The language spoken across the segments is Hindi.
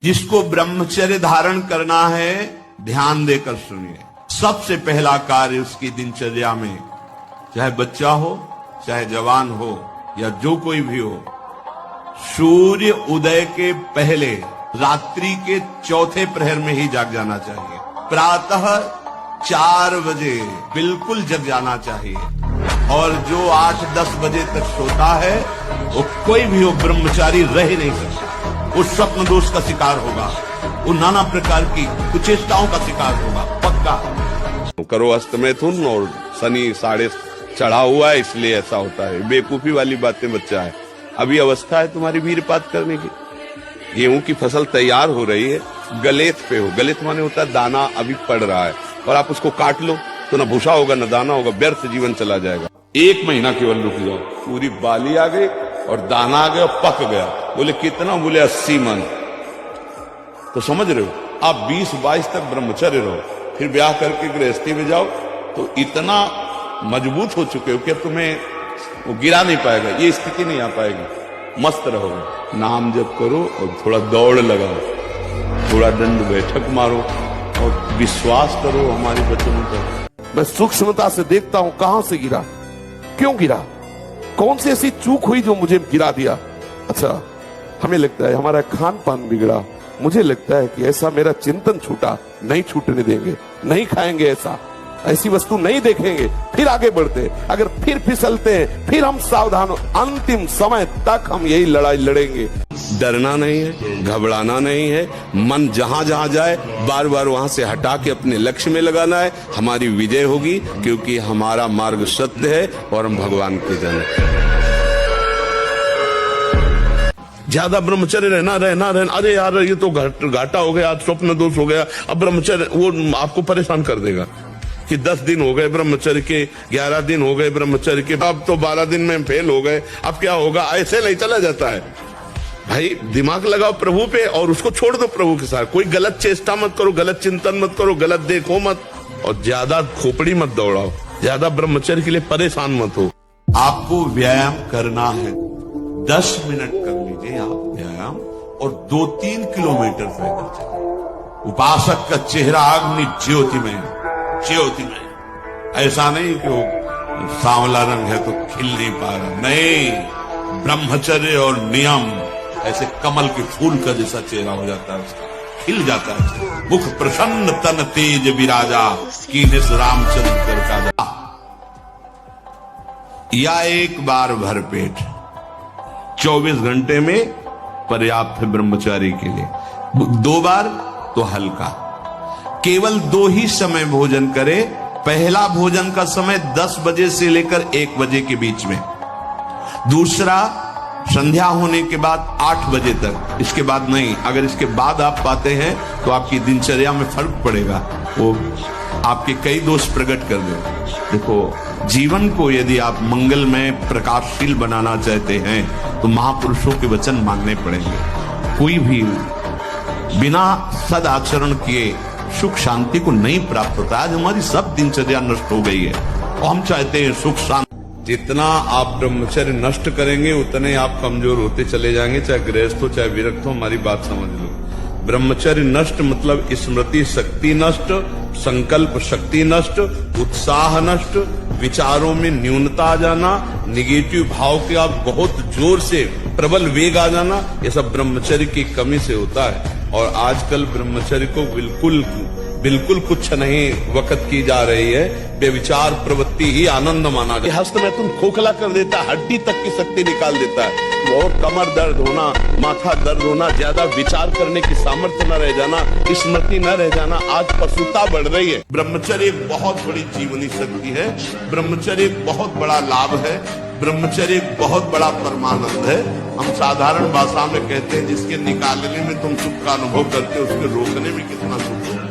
जिसको ब्रह्मचर्य धारण करना है ध्यान देकर सुनिए। सबसे पहला कार्य उसकी दिनचर्या में, चाहे बच्चा हो चाहे जवान हो या जो कोई भी हो, सूर्य उदय के पहले रात्रि के चौथे प्रहर में ही जाग जाना चाहिए। प्रातः 4 बजे बिल्कुल जग जाना चाहिए। और जो 8-10 बजे तक सोता है वो कोई भी हो ब्रह्मचारी रह ही नहीं सकता। वो स्वप्न दोष का शिकार होगा, वो नाना प्रकार की कुचेष्टाओं का शिकार होगा पक्का। करो अस्त मिथुन और शनि साढ़े चढ़ा हुआ है इसलिए ऐसा होता है। बेवकूफी वाली बातें बच्चा है, अभी अवस्था है तुम्हारी वीरपात करने की। गेहूं की फसल तैयार हो रही है, गलेत पे हो, गलेत माने होता है दाना अभी पड़ रहा है और आप उसको काट लो तो ना भूसा होगा ना दाना होगा, व्यर्थ जीवन चला जाएगा। 1 महीना केवल रुक जाओ, पूरी बाली आ गई और दाना आ गया और पक गया। बोले कितना? बोले 80 मन। तो समझ रहे हो, आप 20-22 तक ब्रह्मचर्य रहो, फिर ब्याह करके गृहस्थी में जाओ तो इतना मजबूत हो चुके हो कि अब तुम्हें वो गिरा नहीं पाएगा, ये स्थिति नहीं आ पाएगी। मस्त रहोगे, नाम जप करो और थोड़ा दौड़ लगाओ, थोड़ा दंड बैठक मारो और विश्वास करो हमारी वचनों पर। मैं सूक्ष्मता से देखता हूं कहां से गिरा, क्यों गिरा, कौन सी ऐसी चूक हुई जो मुझे गिरा दिया। अच्छा, हमें लगता है हमारा खान पान बिगड़ा, मुझे लगता है कि ऐसा मेरा चिंतन छूटा, नहीं छूटने देंगे, नहीं खाएंगे, ऐसी वस्तु नहीं देखेंगे, फिर आगे बढ़ते। अगर फिर फिसलते हैं फिर हम सावधान हो, अंतिम समय तक हम यही लड़ाई लड़ेंगे। डरना नहीं है, घबराना नहीं है, मन जहां जहां जाए बार बार वहां से हटा के अपने लक्ष्य में लगाना है। हमारी विजय होगी क्योंकि हमारा मार्ग सत्य है और हम भगवान के जन हैं। ज्यादा ब्रह्मचर्य रहना। अरे यार ये तो घाटा हो गया, स्वप्न दोष हो गया। अब ब्रह्मचर्य वो आपको परेशान कर देगा कि 10 दिन हो गए ब्रह्मचर्य के, 11 दिन हो गए ब्रह्मचर्य के, अब तो 12 दिन में फेल हो गए, अब क्या होगा? ऐसे नहीं चला जाता है भाई। दिमाग लगाओ प्रभु पे और उसको छोड़ दो प्रभु के साथ। कोई गलत चेष्टा मत करो, गलत चिंतन मत करो, गलत देखो मत और ज्यादा खोपड़ी मत दौड़ाओ, ज्यादा ब्रह्मचर्य के लिए परेशान मत हो। आपको व्यायाम करना है, 10 मिनट कर लीजिए आप व्यायाम और 2-3 किलोमीटर पैदल चलिए। उपासक का चेहरा अग्नि ज्योतिमय, ऐसा नहीं कि वो सांवला रंग है तो खिल नहीं पा रहा, नहीं। ब्रह्मचर्य और नियम ऐसे कमल के फूल का जैसा चेहरा हो जाता है, उसका खिल जाता है। मुख प्रसन्न तन तेज विराजा, कीनिस रामचंद्र कर का। या एक बार भरपेट 24 घंटे में पर्याप्त है ब्रह्मचारी के लिए। 2 बार तो हल्का। केवल 2 ही समय भोजन करे। पहला भोजन का समय 10 बजे से लेकर 1 बजे के बीच में, दूसरा संध्या होने के बाद 8 बजे तक, इसके बाद नहीं। अगर इसके बाद आप पाते हैं तो आपकी दिनचर्या में फर्क पड़ेगा, वो आपके कई दोष प्रकट कर दे। देखो, जीवन को यदि आप मंगलमय प्रकाशशील बनाना चाहते हैं तो महापुरुषों के वचन मानने पड़ेंगे। कोई भी बिना सद आचरण किए सुख शांति को नहीं प्राप्त होता। आज हमारी सब दिनचर्या नष्ट हो गई है और हम चाहते हैं सुख शांति। जितना आप ब्रह्मचर्य नष्ट करेंगे उतने आप कमजोर होते चले जाएंगे, चाहे गृहस्थ हो चाहे विरक्त हो। हमारी बात समझ लो, ब्रह्मचर्य नष्ट मतलब स्मृति शक्ति नष्ट, संकल्प शक्ति नष्ट, उत्साह नष्ट, विचारों में न्यूनता आ जाना, निगेटिव भाव के आप बहुत जोर से प्रबल वेग आ जाना, ये सब ब्रह्मचर्य की कमी से होता है। और आजकल ब्रह्मचर्य को बिल्कुल कुछ नहीं वक़्त की जा रही है। बेविचार प्रवृत्ति ही आनंद माना जाए। हस्त में तुम खोखला कर देता, हड्डी तक की शक्ति निकाल देता है। और कमर दर्द होना, माथा दर्द होना, ज्यादा विचार करने की सामर्थ्य न रह जाना, स्मृति न रह जाना, आज पशुता बढ़ रही है। ब्रह्मचर्य एक बहुत बड़ी जीवनी शक्ति है, ब्रह्मचर्य एक बहुत बड़ा लाभ है, ब्रह्मचर्य एक बहुत बड़ा परमानंद है। हम साधारण भाषा में कहते हैं जिसके निकालने में तुम सुख का अनुभव करते हो उसके रोकने में कितना सुख है।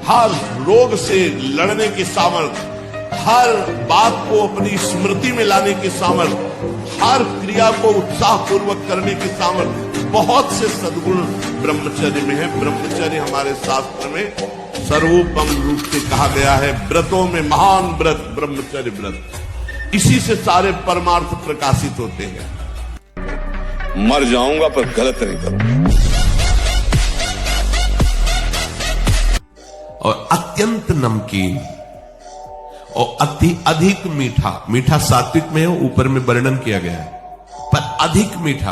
हर रोग से लड़ने की सामर्थ्य, हर बात को अपनी स्मृति में लाने की सामर्थ्य, हर क्रिया को उत्साह पूर्वक करने की सामर्थ्य, बहुत से सद्गुण ब्रह्मचर्य में है। ब्रह्मचर्य हमारे शास्त्र में सर्वोपम रूप से कहा गया है। व्रतों में महान व्रत ब्रह्मचर्य व्रत, इसी से सारे परमार्थ प्रकाशित होते हैं। मर जाऊंगा पर गलत नहीं करूंगा। अत्यंत नमकीन और अति अधिक मीठा। मीठा सात्विक में हो, ऊपर में वर्णन किया गया है, पर अधिक मीठा।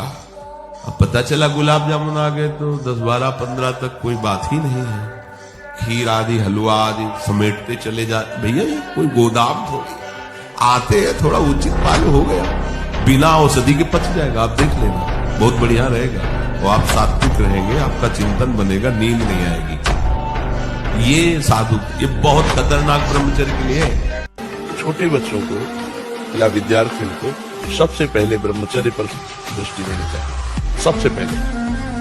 अब पता चला गुलाब जामुन आ गए तो 10, 12, 15 तक कोई बात ही नहीं है। खीर आदि, हलवा आदि समेटते चले जा। भैया ये कोई गोदाम थोड़ी, आते हैं थोड़ा उचित पाल हो गया, बिना औषधि के पच जाएगा। आप देख लेना, बहुत बढ़िया रहेगा और आप सात्विक रहेंगे, आपका चिंतन बनेगा, नींद नहीं आएगी। ये साधु, ये बहुत खतरनाक ब्रह्मचर्य के लिए है। छोटे बच्चों को या विद्यार्थियों को सबसे पहले ब्रह्मचर्य पर दृष्टि देनी चाहिए। सबसे पहले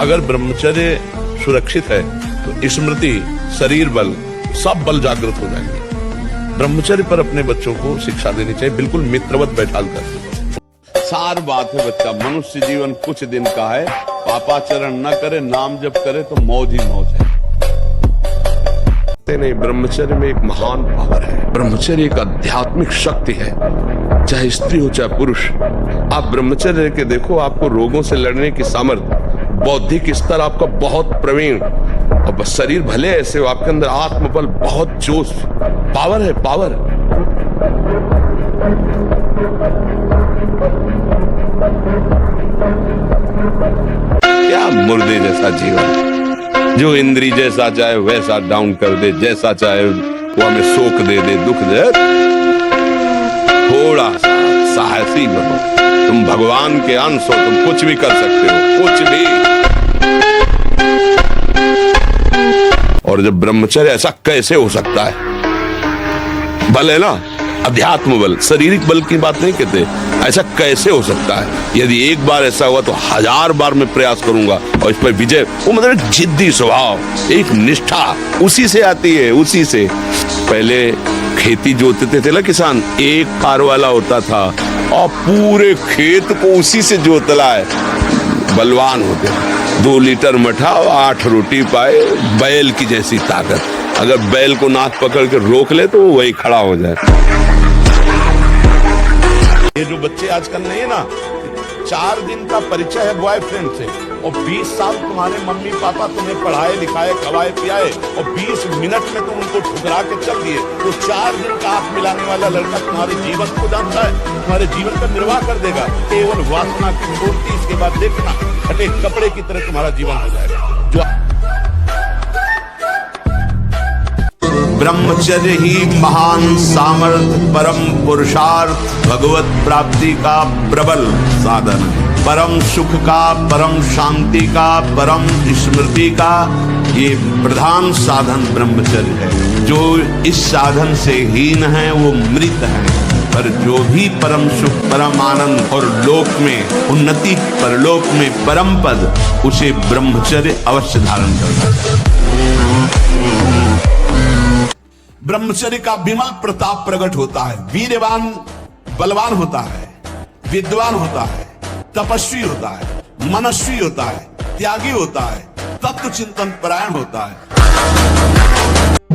अगर ब्रह्मचर्य सुरक्षित है तो स्मृति, शरीर बल, सब बल जागृत हो जाएंगे। ब्रह्मचर्य पर अपने बच्चों को शिक्षा देनी चाहिए, बिल्कुल मित्रवत बैठाल कर। सार बात है बच्चा, मनुष्य जीवन कुछ दिन का है, पापाचरण न करे, नाम जप करे तो मौज ही मौज है। नहीं, ब्रह्मचर्य में एक महान पावर है। ब्रह्मचर्य एक आध्यात्मिक शक्ति है, चाहे स्त्री हो चाहे पुरुष। आप ब्रह्मचर्य के देखो, आपको रोगों से लड़ने की सामर्थ्य, बौद्धिक स्तर आपका बहुत प्रवीण, और बस शरीर भले ऐसे हो, आपके अंदर आत्मबल, बहुत जोश, पावर है, पावर। क्या मुर्दे जैसा जीवन, जो इंद्री जैसा चाहे वैसा डाउन कर दे, जैसा चाहे वो हमें शोक दे दे, दुख दे। थोड़ा सा साहसी बनो, तुम भगवान के अंश हो, तुम कुछ भी कर सकते हो, कुछ भी। और जब ब्रह्मचर्य, ऐसा कैसे हो सकता है? बल है ना, अध्यात्म बल, शारीरिक बल की बात नहीं कहते, ऐसा कैसे हो सकता है? यदि एक बार ऐसा हुआ तो 1000 बार मैं प्रयास करूंगा और इस पर विजय। वो मतलब एक जिद्दी स्वभाव, एक निष्ठा, उसी से आती है, उसी से। पहले खेती जोतते थे ना किसान, एक कार वाला होता था और पूरे खेत को उसी से जोतला है, बलवान होते। 2 लीटर मठा और 8 रोटी पाए, बैल की जैसी ताकत। अगर बैल को नाक पकड़ के रोक ले तो वही खड़ा हो जाए। ये जो बच्चे आजकल नहीं है ना, 4 दिन का परिचय है बॉयफ्रेंड से, और 20 साल तुम्हारे मम्मी पापा तुम्हें पढ़ाए लिखाए, खवाए पियाए, और 20 मिनट में तुम उनको ठुकरा के चल दिए। तो 4 दिन का हाथ मिलाने वाला लड़का तुम्हारे जीवन को जानता है, तुम्हारे जीवन का निर्वाह कर देगा। केवल वासना की छोड़ती, इसके बाद देखना फटे कपड़े की तरह तुम्हारा जीवन हो जाएगा। जो ब्रह्मचर्य ही महान सामर्थ्य, परम पुरुषार्थ, भगवत प्राप्ति का प्रबल साधन है। परम सुख का, परम शांति का, परम स्मृति का ये प्रधान साधन ब्रह्मचर्य है। जो इस साधन से हीन है वो मृत है, पर जो भी परम सुख, परम आनंद और लोक में उन्नति, परलोक में परम पद, उसे ब्रह्मचर्य अवश्य धारण करना चाहिए। ब्रह्मचर्य का विमल प्रताप प्रकट होता है, वीरवान बलवान होता है, विद्वान होता है, तपस्वी होता है, मनस्वी होता है, त्यागी होता है, तत्व चिंतन परायण होता है।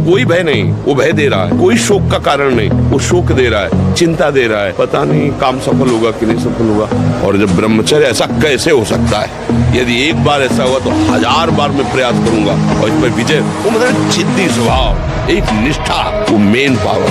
कोई भय नहीं, वो भय दे रहा है। कोई शोक का कारण नहीं, वो शोक दे रहा है, चिंता दे रहा है, पता नहीं काम सफल होगा कि नहीं सफल होगा। और जब ब्रह्मचर्य, ऐसा कैसे हो सकता है? यदि एक बार ऐसा हुआ तो 1000 बार मैं प्रयास करूंगा और इस पर विजय। वो मतलब जिद्दी स्वभाव, एक निष्ठा, वो मेन पावर।